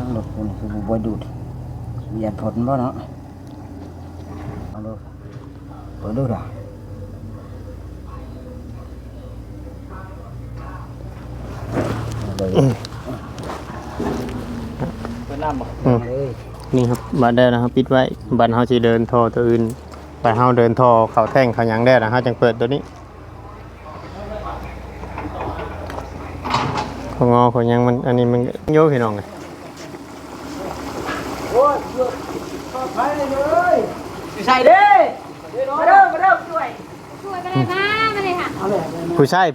างรถคุณคือบ่ดูดเหยียดผลบ่เนาะเอาดูเปิดดูด่ะเลยเปิดน้ำบ่เลยนี่ครับบัตรได้นะครับปิดไว้บัตรเฮาสิเดินท่อตัวอื่นไปเฮาเดินท่อเข้าแท่งเข้าหยังได้นะเฮาจังเปิดตัวนี้ของงอของยังมันอันนี้มันโยกพี่น้องไงโอ้ยไปเลยใส่ดิมาเริ่มช่วยไปเลยมาเลยค่ะผู้ชาย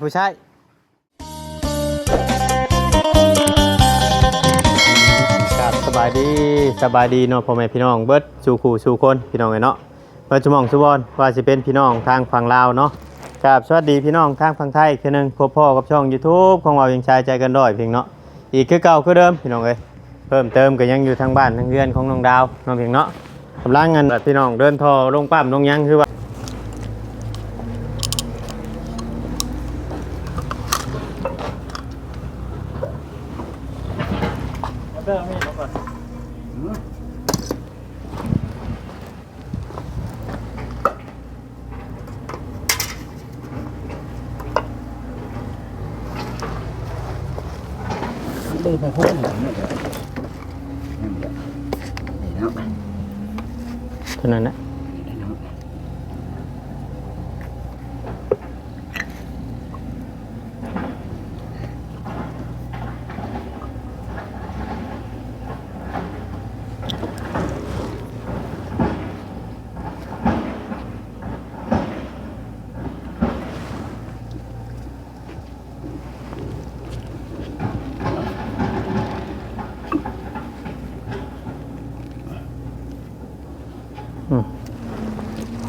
ครับสบายดีเนาะพ่อแม่พี่น้องเบิดสู่คู่สู่คนพี่น้องไงเนาะเบิดจุมองสุบอนว่าสิเป็นพี่น้องทางฝั่งลาวเนาะครับสวัสดีพี่น้องทางฝั่งไทยคือนึงพบพ่อกับช่อง YouTube ของเรายังชายใจกันด้อยเพียงเนาะอีกคือเก่าคือเดิมพี่น้องเอ้ยเพิ่มเติมก็ยังอยู่ทางบ้านทางเรือนของน้องดาวน้องเพียงเนาะกำลังงานแบบพี่น้องเดินท่อลงปั๊มลงยังคือว่าđi phải phun này nữa rồi để nó เท่านั้นนะ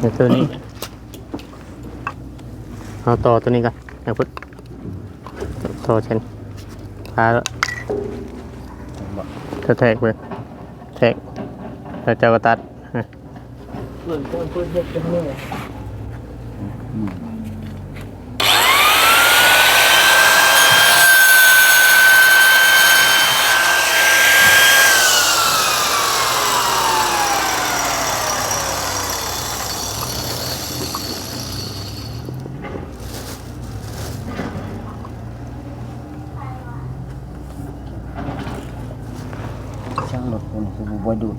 เดี๋ยวตัวนี้เอาต่อตัวนี้กันนะพุทธต่อเช่นพาแล้วจะแทกไปแทกแล้วเจ้าก็ตัดเปิดเด็กจังเลยช่างรถคุณคือบ่ดูด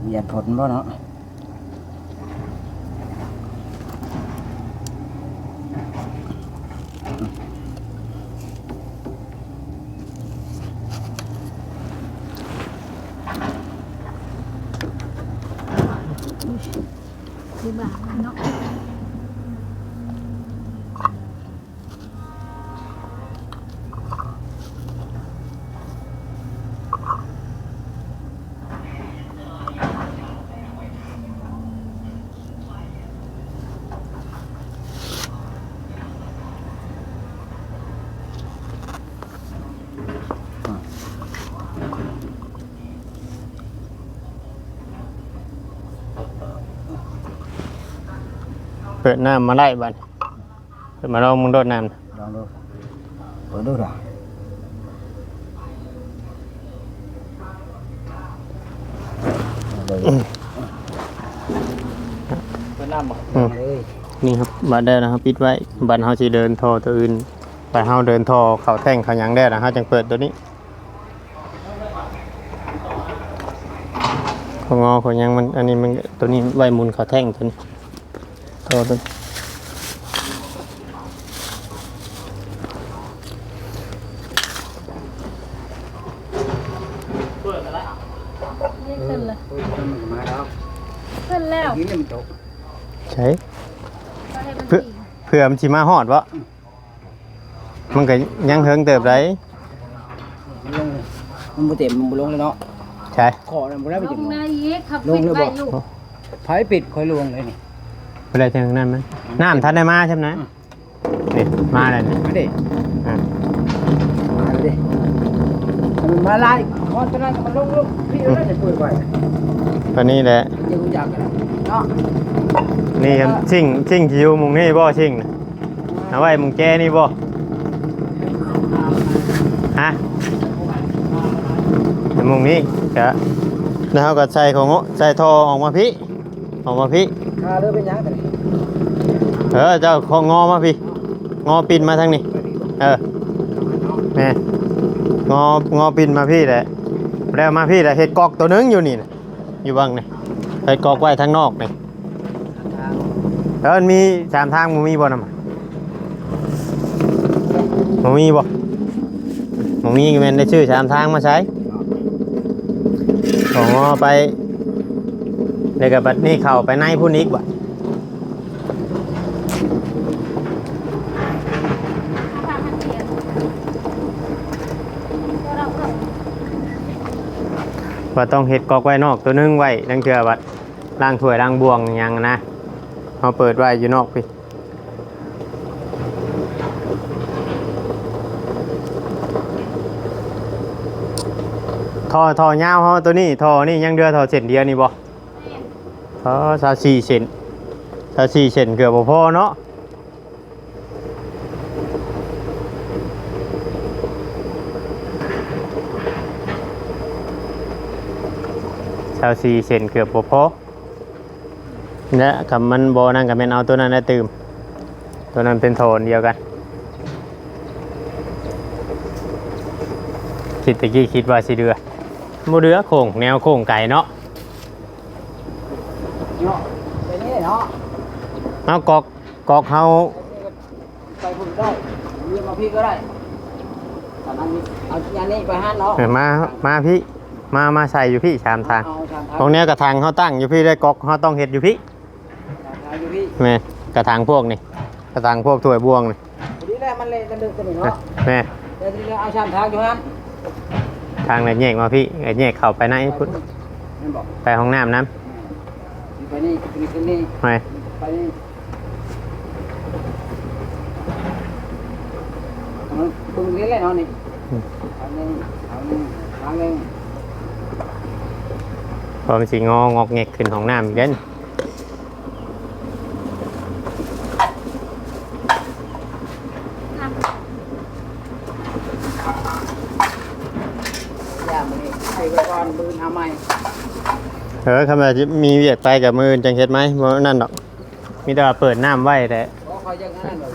เหยียดผลบ่เนาะคือบ้าเนาะเปิดน้ำมาไล่บันเปิดมาลองมึงโดดน้ำลองดูเปิดดูด่ะเลยเปิดน้ำบ่เลย นี่ครับบัตรได้นะครับปิดไว้บัตรเฮาสิเดินท่อตัวอื่นไปเฮาเดินท่อเข้าแท่งเข้าหยังได้นะเฮาจังเปิดตัวนี้ของงอของยังมันอันนี้มันตัวนี้ไว้มุนเข้าแท่งตัวนี้ท่อตัวขึ้นเลย มาแล้ว ขึ้นแล้ว กินมันตก ใช่เพื่อมันสิมาฮอดวะมันก็ยังเฮิงเติบได้มันบ่เต็มมันบ่ลงเลยเนาะ ใช่ ขอน่ะบ่ได้ไป ล เต็ม งในยีกขับปิดไปอยู่ ไผปิดค่อยลงเลยนี่ ไปได้ทางนั้นมั้ยน้ำทันได้มาใช่ไหมนี่มาแล้วนี่ มาดิมาดิมันมาไล่คอนตอนนั้นมันลงพี่แล้วจะช่วยไว้ ตอนนี้แหละ ยังรู้จักกันเนาะ นี่ครับชิ่งคิวมุงนี่บ่ชิ่งน่ะเอาไว้มุงแกนี่บ่ฮะ มุมนี้ก็แล้วเราก็ใส่ของใส่ท่อออกมาพี่ออกมาพี่ ค่าเรือเป็นยังไง เจ้าของงอมาพี่งอปินมาทางนี้แม่งอปินมาพี่แหละแล้วมาพี่แหละเห็ดกอกตัวนึงอยู่นี่นะอยู่บ้างนี่เห็ดกอกไว้ทางนอกนี่แล้วมันมี3ทางมันมีบ่นะมันมีบ่มันมีแม่นได้ชื่อ3ทางมาใช้ของงอไปเดี๋ยวกับบัดนี้เข้าไปในพุ่นอีกบ่ว่าต้องเห็ดกอกไว้นอกตัวนึงไว้ดังเถื่อบัดล้างถ้วยล้างบวงอย่างนะเขาเปิดไว้อยู่นอกพี่ท่อยาวเขาตัวนี้ท่อนี่ยังเดือท่อเส้นเดียวนี่บ่24 เซน24 เซนเกือบบ่พอเนาะ24 เซนเกือบบ่พอและกับมันบ่นั่นกับแม่นเอาตัวนั้นได้ตื่มตัวนั้นเป็นโทนเดียวกันคิดตะกี้คิดว่าสิเดือบ่เดือโค้งแนวโค้งไก่เนาะ เนาะไปนี่เนาะ เอากอกเฮา ไปพุ่นได้เรือมาพี่ก็ได้ตอนนั้นเอาอย่างนี้ไปห้าเนาะ มาพี่มาใส่อยู่พี่3ทาง เอาชาม ตรงเนี้ยกระถางเฮาตั้งอยู่พี่ได้กอกเฮาต้องเฮ็ดอยู่พี่ ทางอยู่พี่ แม่กระถางพวกนี่กระถางพวกถ้วยบวงนี่ พอดีแหละมันเลยจะดึงตัวนี้เนาะ แม่ เดี๋ยวทีนี้เอาชามทางอยู่ฮะ ทางไหนแยกมาพี่แยกเข้าไปในพุ่น มันบอก ไปห้องน้ำน้ ไปนี่ขึ้นนี่ ำไป ไปนี่มันบึงนี้เลยเนาะนี่ทางนึงทางนึงทางนึง พอมันสิงอกแงกขึ้นห้องน้ำอีกเด้น อย่ามานี่ให้ไว้ก่อนบืนเอาใหม่ คำว่าจะมีเวียกไปกับมือจังเฮ็ดไหมบ่นั่นดอกมีแต่ว่าเปิดน้ำไว้แต่ เพราะเขายังงั้นเลย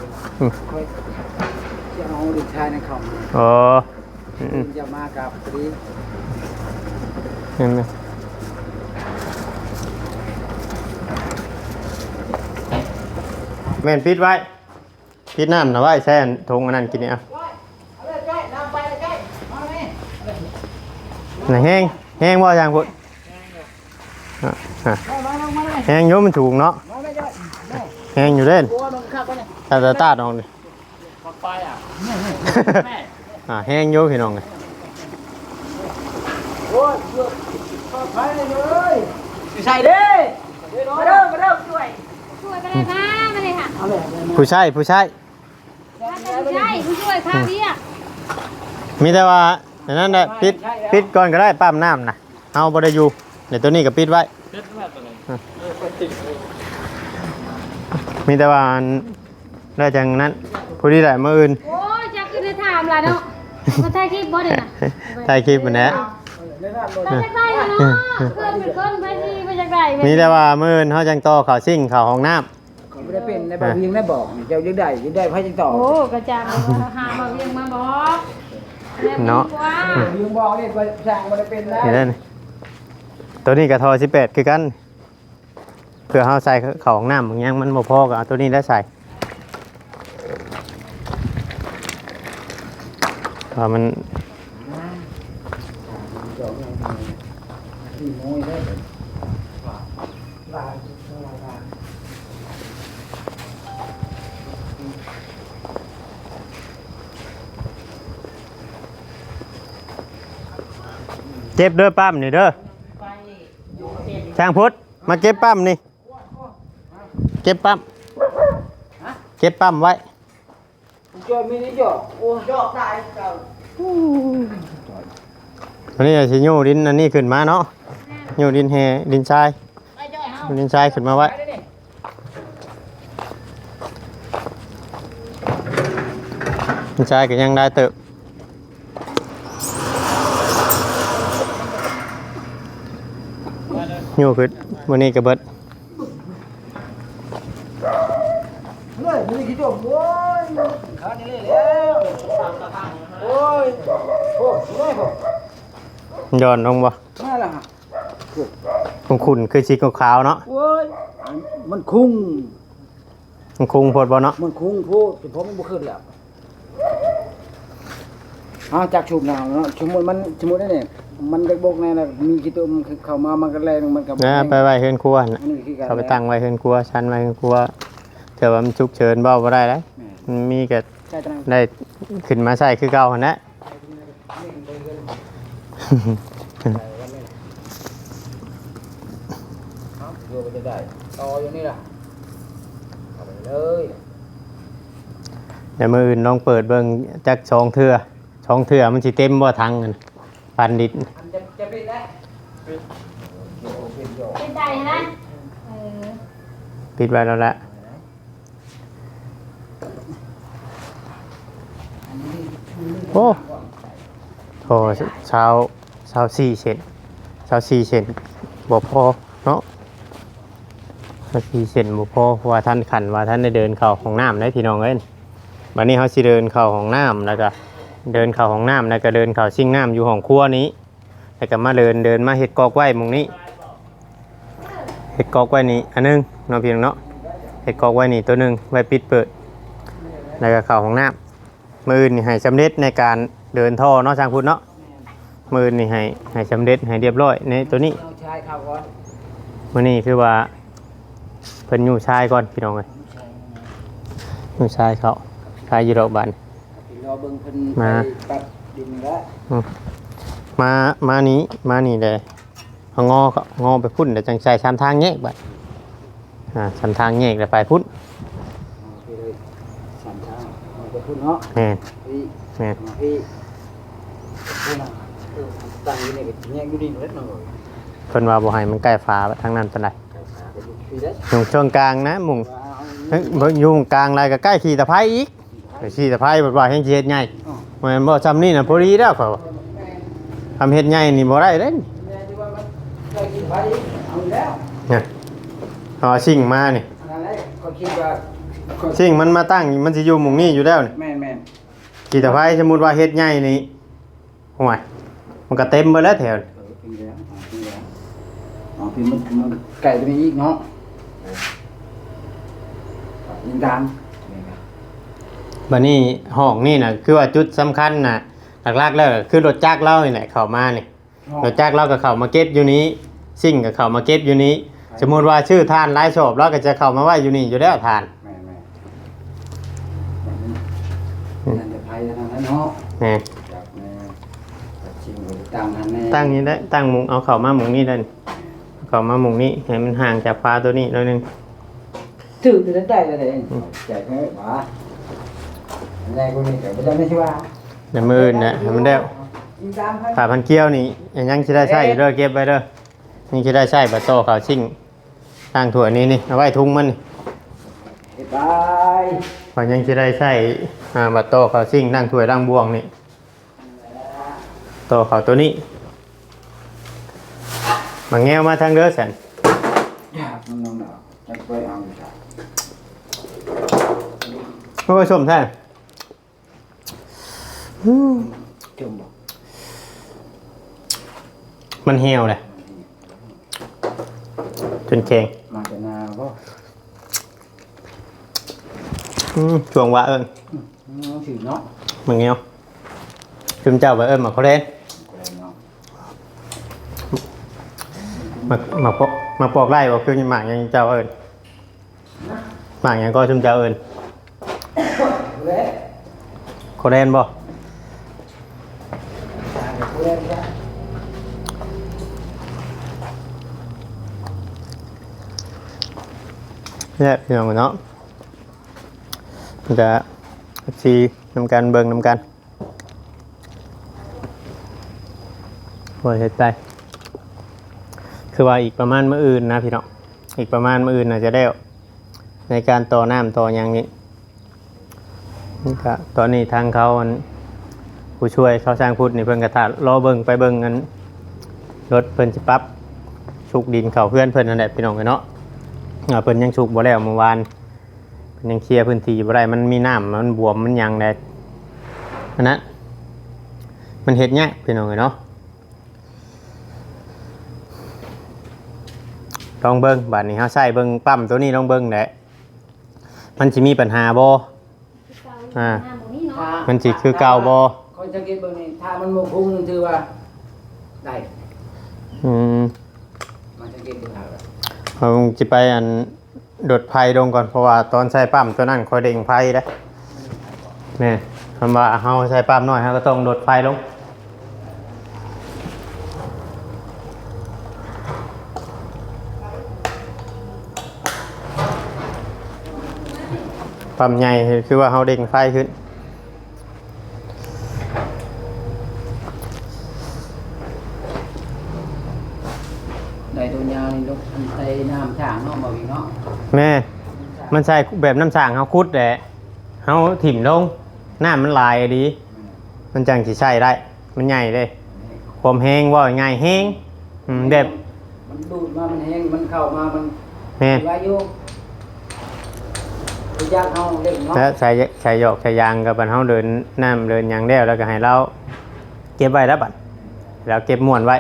คอยจะเอาเด็กชายในเขา อ๋อ จะมากับพอดี เห็นไหมแม่นปิดไว้ปิดน้ำนะไว้แช่ทงอันนั้นกินนี่อ่ะไหนแห้งบ่จางพุ่นแห้งโยมันถูกเนาะแห้งอยู่เด่นตาตาน้องดิแห้งโยพี่น้องเลย โอ้ยไปเลยใส่ดิมาเริ่มช่วย ช่วยกันเลยค่ะมาเลยค่ะ เอาเลย ผู้ชาย ผู้ช่วยค่ะพี่อ่ะ มีแต่ว่าอันนั้นแหละปิดก่อนก็ได้ปั๊มน้ำนะเอาบ่ได้อยู่เดี๋ยวตัวนี้ก็ปิดไว้มีแต่ว่าได้จังนั้นผู้ที่ได้มื้ออื่น โอ้ยจะขึ้นในถามละเนาะมาถ่ายคลิปบ่ได้น่ะ ถ่ายคลิปมันแหละ ไปจากไหนเนาะเกินเป็นคนไปที่ไปจากไหน มีแต่ว่ามื้ออื่นเฮาจังต่อเข้าซิ่งเข้าห้องน้ำ เขาไม่ได้เป็นในแบบยิงได้บอกเจ้ายึดได้ไพ่จิงต่อ โอ้กระจางหามาเรียงมาบอก เนาะ ยิงบอกนี่สั่งไม่ได้เป็นแล้ว นี่นั่นตัวนี้กับทอ18คือกันเพื่อเฮาใส่เข้าห้องน้ำบางอย่างมันบ่พอก็เอาตัวนี้ได้ใส่ว่ามัน เจ็บเด้อปั๊มนี่เด้อช่างพุทธมาเก็บปั๊มนี่เก็บปั๊มเก็บปั๊มไว้ จอดมีนี่จอดโอ้จอดได้เจ้า อันนี้สิโยดินอันนี้ขึ้นมาเนาะโยดินแฮดินทรายดินทรายขึ้นมาไว้ดินทรายก็ยังได้เติบ อยู่คือมื้อนี้ก็เบิด เลยมึงคิดว่าโอ้ยขานี่เลยแล้วโอ้ยโอ้ยโอ้ย ย้อนลงบ่ มาละฮะ ขุ่นๆคือสีขาวๆเนาะ โอ้ยมันคุ้ง มันคุงโพดบ่เนาะ มันคุ้งพูดแต่ผมมันบ่ขึ้นแล้วจากชุบน้ำเนาะสมมุติได้เนี่ยมันจะบกแน่น่ะมีกี่ตัวมันเข้ามามันก็แรงมันก็ นะไปไว้เฮือนครัวน่ะ อันนี้คือการ เขาไปตั้งไว้เฮือนครัวชั้นไว้เฮือนครัวเถื่อว่ามันฉุกเฉินเว้าบ่ได้แล้วมันมีก็ ใช่ตรัง ได้ขึ้นมาใช้คือเก่าหั่นแหละ โยไปจะได้ต่ออยู่นี่ล่ะเอาไปเลย เดี๋ยวมื้ออื่นลองเปิดเบิ่งจัก2เทื่อมันสิเต็มบ่ถังนั่นปันดิด อันจะเป็นแล้วโยเป็นโย เป็นใจนะเออ ปิดไว้แล้วละ โอ้โหเช้า4เซนบ่พอเนาะ4เซนบ่พอเพราะว่าท่านขันว่าท่านได้เดินเข้าห้องน้ำได้พี่น้องเอ้ยวันนี้เขาสิเดินเข้าห้องน้ำแล้วก็เดินเข้าห้องน้ำแล้วก็เดินเข้าซิ่งน้ำอยู่ห้องครัวนี้แล้วก็มาเดินมาเฮ็ดกอกไว้หมุงนี้เฮ็ดกอกไว้นี่อันนึงเนาะพี่น้องเนาะเฮ็ดกอกไว้นี่ตัวนึงไว้ปิดเปิดแล้วก็เข้าห้องน้ำมือนี่ให้สำเร็จในการเดินท่อเนาะช่างพุทธเนาะมือนี่ให้สำเร็จให้เรียบร้อยในตัวนี้ เอาชายเข้าก่อน มื้อนี้คือว่าเพิ่นอยู่ชายก่อนพี่น้องเอ้ยอยู่ชายเขาชายอยู่ดอกบาน รอเบิ่งเพิ่น มา ตัดดินแล้ว มานี่เลยเอางอไปพุ่นเดี๋ยวจังใส่ชันทางแยกบัดชันทางแยกแล้วไปพุ่น ไปเลยสามทางเอาไปพุ่นเนาะ แม่น พี่ แม่น มาพี่พุ่นน่ะตั้งอยู่นี่ก็แยกอยู่นี่เล็ดหน่อย เพิ่นว่าบ่ให้มันใกล้ฟ้าทางนั้นปานใด ไก่ขาไปอยู่พี่เด้อ อยู่ช่วงกลางนะหมุง ว่าเอา เฮ้ยบ่อยู่กลางไรก็ใกล้ขี่ตะไคร้อีกไปขี่ตะไคร้บ่ว่าแห่งสิเฮ็ดใหญ่แม่นบ่ซ้ำนี่น่ะพอดีแล้วเขาว่าทำเฮ็ดใหญ่นี่บ่ได้เด้ แม่ที่ว่ามันได้กินไปเอาแล้ว เนี่ยเอาสิ่งมานี่ นั่นแหละก็คิดว่า สิ่งมันมาตั้งมันสิอยู่หมุงนี้อยู่แล้วนี่ แม่น ขี่ตะไคร้สมมุติว่าเฮ็ดใหญ่นี่ห่วยมันก็เต็มเบิดแล้วแถวนี่ พี่แล้วอ๋อพี่มันไก่ตัวนี้อีกเนาะยิงตาม บัดนี้ห้องนี่น่ะคือว่าจุดสำคัญน่ะหลักๆแล้วก็คือรถจักรเรานี่แหละเข้ามานี่รถจักรเราก็เข้ามาเก็บอยู่นี้สิ่งก็เข้ามาเก็บอยู่นี้สมมุติว่าชื่อทานหลายชอบเราก็จะเข้ามาไว้อยู่นี่อยู่แล้วทาน แม่นั่นจะไปทางนั้นเนาะ นี่ จากแม่ชิมกับตั้งนั้นแน่ ตั้งนี้ได้ตั้งมุงเอาเข้ามามุงนี่ได้เข้ามามุงนี้ให้มันห่างจากฟ้าตัวนี้หน่อยนึง ถือจะได้เลยเองใจแค่หมาในคนนี้แต่ไม่ได้ไม่ใช่ว่า ในมือน่ะให้มันได้ ยิงตามให้ ผ่าพันเกี้ยวนี่ยังสิได้ใช้อยู่เด้อเก็บไว้เด้อนี่สิได้ใช้บัดโตเขาชิ่งตั้งถั่วนี้นี่เอาไว้ทุ่งมันนี่ บาย พอยังสิได้ใช้บัดโตเขาชิ่งตั้งถ้วยตั้งบวงนี่โตเขาตัวนี้มาแง้วมาทางเด้อสัน อยากน้องๆจะไปเอาอยู่จ้ะ โอ้ยชมท่าน จมบอก มันเหี่ยวเลยจนแข็ง มาจากนาก็ ช่วงว่าเอิญ ถือเนาะ มึงเงี้ยวจุมเจ้าว่าเอิญมาเขาเล่นมาปอกไล่บอกคือหมากยังเจ้าเอิญหมากยังก็จุมเจ้าเอิญ เละ เขาเล่นบ่ เละจ้ะ เนี่ยพี่น้องเนาะมันจะซีนำกันเบิ่งนำกันโอ้ยเฮ็ดไปคือว่าอีกประมาณมื้ออื่นนะพี่น้องอีกประมาณมื้ออื่นน่าจะได้ในการต่อน้ำต่ออย่างนี้นี่ก็ตอนนี้ทางเขาอันผู้ช่วยเขาสร้างพุทธนี่เพิ่นกระถารอเบิ่งไปเบิ่งกันรถเพิ่นสิปรับ ชุกดินเข้าเพื่อนเพิ่นนั่นแหละพี่น้องเนาะเพิ่นยังชุกบ่แล้วเมื่อวานเพิ่นยังเคลียร์พื้นที่บ่ได้มันมีน้ำมันบวมมันหยังแดดอันนั้นมันเฮ็ดยากพี่น้องเนาะลองเบิ่งบัดนี้เฮาใช้เบิ่งปั๊มตัวนี้ลองเบิ่งแหละมันสิมีปัญหาบ่มันสิคือเก่าบ่คนจะกินเบิ่งนี่ถ้ามันบ่พุ่งนี่ถือว่าได้มันจะกินดูหาเราจะไปอันโดดไฟลงก่อนเพราะว่าตอนใช้ปั๊มตัวนั้นคอยเด้งไฟได้แม่คำว่าเฮาใช้ปั๊มน้อยเฮาก็ต้องโดดไฟลงปั๊มใหญ่คือว่าเฮาเด้งไฟขึ้นได้ตัวยาวนี่ลูกใส่น้ำฉางเนาะบ่อีกเนาะแม่มันใช่แบบน้ำสางเฮาคุดแหละเฮาถิ่มลงน้ำมันลายดีมันจังสิใช้ได้มันใหญ่เลยความแห้งว่าง่ายแห้งแบบมันดูดมามันแห้งมันเข้ามามันแม่ว่าอยู่ยากเฮาเล่นเนาะแล้วใส่หยอกใส่ยางกับบัดเฮาเดินน้ำเดินหยังแล้วก็ให้เราเก็บไว้แล้วบัดแล้วเก็บม้วนไว้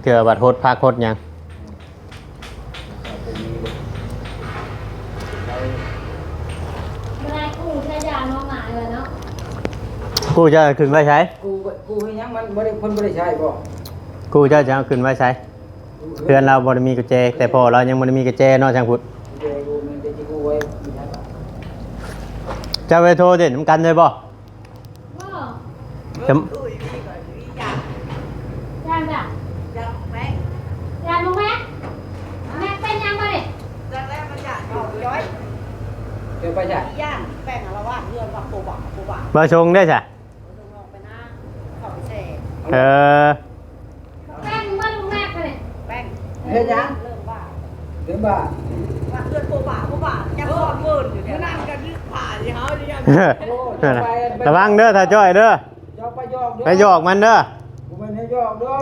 เผื่อบัดโหดพาโคดหยังกูจะขึ้นไว้ใช้กูให้ยังมันบ่ได้เพิ่นบ่ได้ใช้บ่กูจะเอาขึ้นไว้ใช้เพื่อนเราบ่ได้มีกุญแจแต่พอเรายังบ่ได้มีกุญแจเนาะช่างพุทธจะไปโทรเด่นน้ำกันเลยบ่จำจ้ะแม่ยาลุงแม่แม่เป็นยังบ่ดิจากแรกมันอยากเอาย้อยเดี๋ยวไปจ้ะย่านแป้งละว่าเรื่องว่าโบบะบ่ชงได้จ้ะไปหน้าเข้าไปแช่แป้งมันลุงแม่กันเลยแป้งเฮ็ดยังเริ่มบ้าเริ่มบ้าว่าเรื่องโบบะยังสอนเงินอยู่เนี่ยนั่งกันยืดผ่าที่เฮาดิยังระวังเด้อถ้าจ้อยเด้อไปหยอกมันเด้อบ่แม่นให้หยอกเด้อ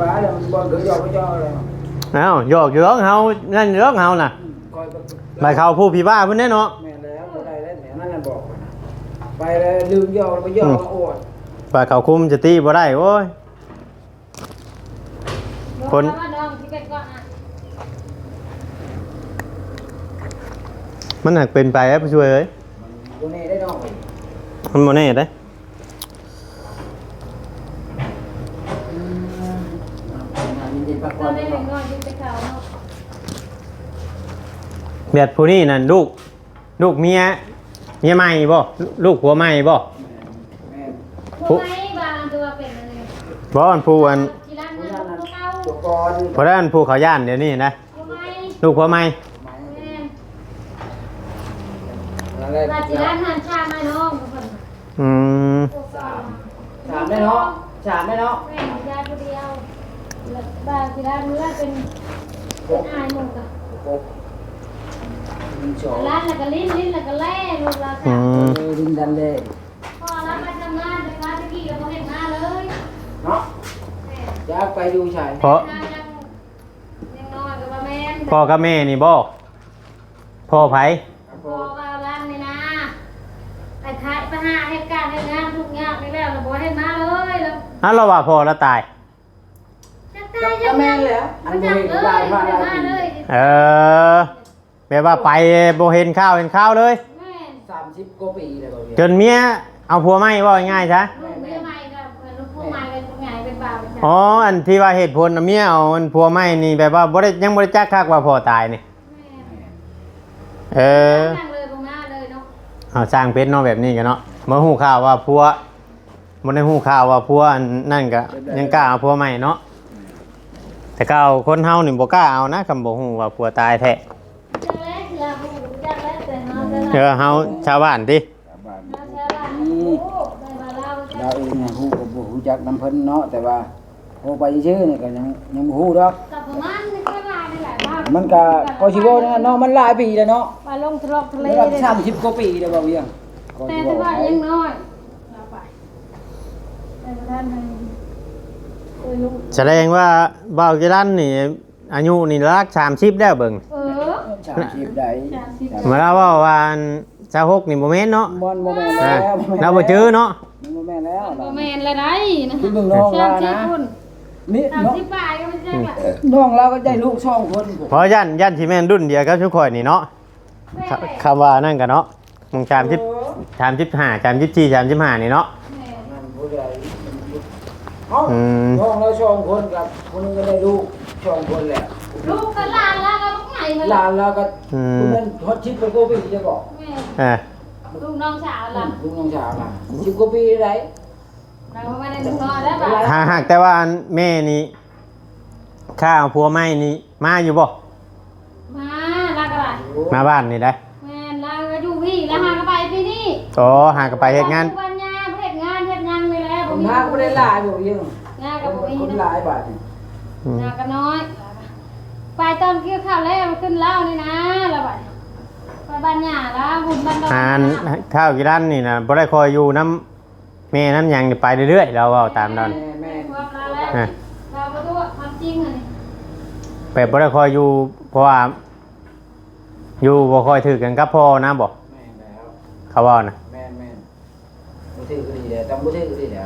ว่าแล้วมันบ่เคยหยอกไปหยอกเลยเอ้าหยอกอยู่ร้องเฮานั่นร้องเฮาน่ะไปเข้าผู้พี่บ้าเพิ่นแน่เนาะแม่นแล้วบ่ได้แล้วแม่นั่นบอกไปแล้วลืมหยอกไปหยอกโอดไปเข้าคุมจะตีบ่ได้โอ้ยคนมันหักเป็นไปแล้วไปช่วยเอ้ยบ่แน่ได้ดอกมันบ่แน่ได้แบบผู้นี้นั่นลูกเมียใหม่บ่ลูกผัวใหม่บ่ผู้ใหม่บางตัวเป็นอะไรบ่อันผู้อันเพราะฉะนั้นผู้เขาย่านเดี๋ยวนี้นะลูกผัวใหม่ราชการหันชามาน้องถามได้เนาะถามได้เนาะแม่ยาคนเดียวบางทีร้านเนื้อเป็นอายหมดอ่ะร้านแล้วก็ลิ้นแล้วก็แล่ลูกละค่ะลิ้นดันเล่พอรับมาทำงานแต่การตะกี้เราไม่เห็นมาเลยเนาะอยากไปดูชายเพราะพ่อกับแม่นี่บ่พ่อไผพ่อกับร้านนี่นะไอ้ท้ายปัญหาเหตุการณ์เหตุงานทุกอย่างนี่แล้วเราบ่ได้มาเลยแล้วเราว่าพ่อเราตายก็แม่แล้วอันบ่เห็นได้มาแบบว่าไปบ่เห็นข้าวเลย30กว่าปีแล้วจนเมียเอาผัวใหม่ว่าง่ายๆซะอ๋ออันที่ว่าเหตุผลเมียเอาผัวใหม่นี่แบบว่าบ่ได้ยังบ่ได้จักคักว่าพ่อตายนี่เอาสร้างเป็นเนาะแบบนี้กันเนาะบ่ฮู้ข่าวว่าผัวบ่ได้ฮู้ข่าวว่าผัวนั่นก็ยังกล้าเอาผัวใหม่เนาะแต่ก็เอาคนเฮานี่บ่กล้าเอานะคำบ่ฮู้ว่าผัวตายแท้เฮาชาวบ้านติเราเองเนี่ยฮู้ก็บ่ฮู้จักนำเพิ่นเนาะแต่ว่าโทรไปชื่อนี่ก็ยังบ่ฮู้ดอกมันก็สิว่าเนาะมันหลายปีแล้วเนาะมาลงทะเลทะเล30กว่าปีแล้วบ่เวียงแต่ว่ายังน้อยแต่ท่านให้คุย ลูก แสดงว่าบ่าวกีรันนี่อายุนี่รัก30แล้วเบิ่ง ชามชีพได้ มาแล้วว่า26นี่บ่แม่นเนาะ บอลโมแมน อ่า แล้ว เราบ่จื้อเนาะ โมแมนแล้ว บ่แม่นเลยได้นะ ที่เมืองน้อง สา เรา มสิบ นะ คน นี่น้อง 30บาทก็ไม่ใช่ล่ะ น้องเราก็ได้ลูกสองคน เพราะยันสิแม่นรุ่นเดียวกับทุกข่อยนี่เนาะคำว่านั่นกันเนาะมึง35 34 35นี่เนาะ นั่นผู้ใดเอ้า น้องเราสองคนกับคนนึงก็ได้ลูกสองคนแหละ ลูกก็หลานแล้วก็ไงมา หลานเราก็คุณนั่นฮอตชิปไปโกปีจะบอก แม่ อ่า ลูกน้องสาวล่ะ ลุงน้องสาวล่ะชิปโกปีไร เราไม่ได้ลูกน้อยแล้วบ่ หากแต่ว่าแม่นี่ข้าวผัวไม้นี่มาอยู่บ่ มาลากอะไร มาบ้านนี่ได้ แม่ลากก็อยู่พี่แล้วหากไปพี่นี่ โอ้หากไปเฮ็ดงาน วันยาเฮ็ดงานเฮ็ดงานไปแล้ว ผมหาก็ได้หลายบอกยัง งานกับบ่มี คนห นะ ลายบาท งานก็น้อยไปตอนเกี่ยวข้าวแล้วมันขึ้นเล่านี่นะแล้วบัดไปบ้านหญ้าแล้วหุ่นบ้านดอน หานข้าวกี่ร้านนี่นะบ่ได้คอยอยู่น้ำแม่น้ำหยังนี่ไปเรื่อยๆเราเอาตามนั้น แม่ ความลาแล้วเราก็รู้ความจริงอ่ะนี่ ไปบ่ได้คอยอยู่เพราะว่าอยู่บ่คอยถือกันกับพ่อนะบอก แม่แล้ว เขาว่านะ แม่บ่ถือก็ดีแหละต้องบ่ถือก็ดีแหละ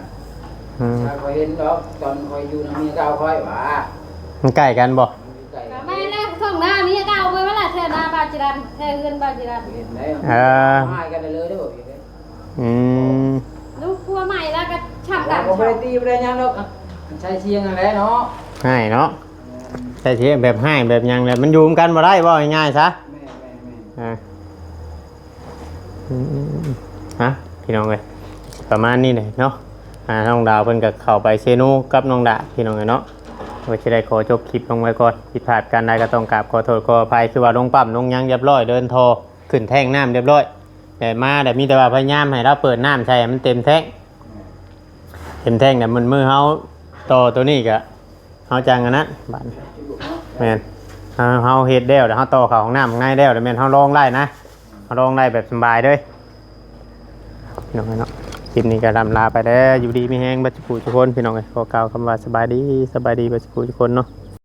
อืม ถ้าคอยเห็นดอกตอนคอยอยู่น้ำเมียเก่าคอยว่า มันใกล้กันบ่ ไก่ แม่แล้วท่องหน้ามีก้าวไปว่าล่ะแท้หน้าบาจิรันแท้เฮือนบาจิรัน เห็นได้ เออ หายกันเลยได้บ่ อืม ลูกครัวใหม่แล้วก็ฉับกั เรา น ก็ไม่ได้ตีไม่ได้ยังหรอกใช้เชียงอะไรเนาะ ให้เนาะแต่ที่แบบให้แบบหยังเลยมันอยู่กันบ่ได้บ่ง่ายๆซะ แม่ อ่าฮะพี่น้องเอ้ยประมาณนี้เลยเนาะน้องดาวเพิ่นก็เข้าไปเซโนกับน้องดาพี่น้องเอ้ยเนาะว่าจะได้ขอจบคลิปลงไว้ก่อนผิดพลาดกันใดก็ต้องกราบขอโทษขออภัยคือว่าลงปั๊มลงหยังเรียบร้อยเดินโทรขึ้นแท่งน้ำเรียบร้อยแต่มาแต่มีแต่ว่าพยายามให้เราเปิดน้ำใช่ให้มันเต็มแท่งเนี่ยมันมือเฮาต่อตัวนี้ก็เฮาจังอันนั้นบาดแม่นเฮาเฮ็ดแล้วเดี๋ยวเฮาต่อเข้าของน้ำง่ายแล้วเดี๋ยวแม่นเฮาลองได้นะเฮาลองได้แบบสบายเด้อพี่น้องเอ้ยเนาะคลิปนี้ก็ลำลาไปแล้วอยู่ดีมีแฮงบัดจุกุทุกคนพี่น้องเอ้ยขอกล่าวคำว่าสบายดีบัดจุกุทุกคนเนาะ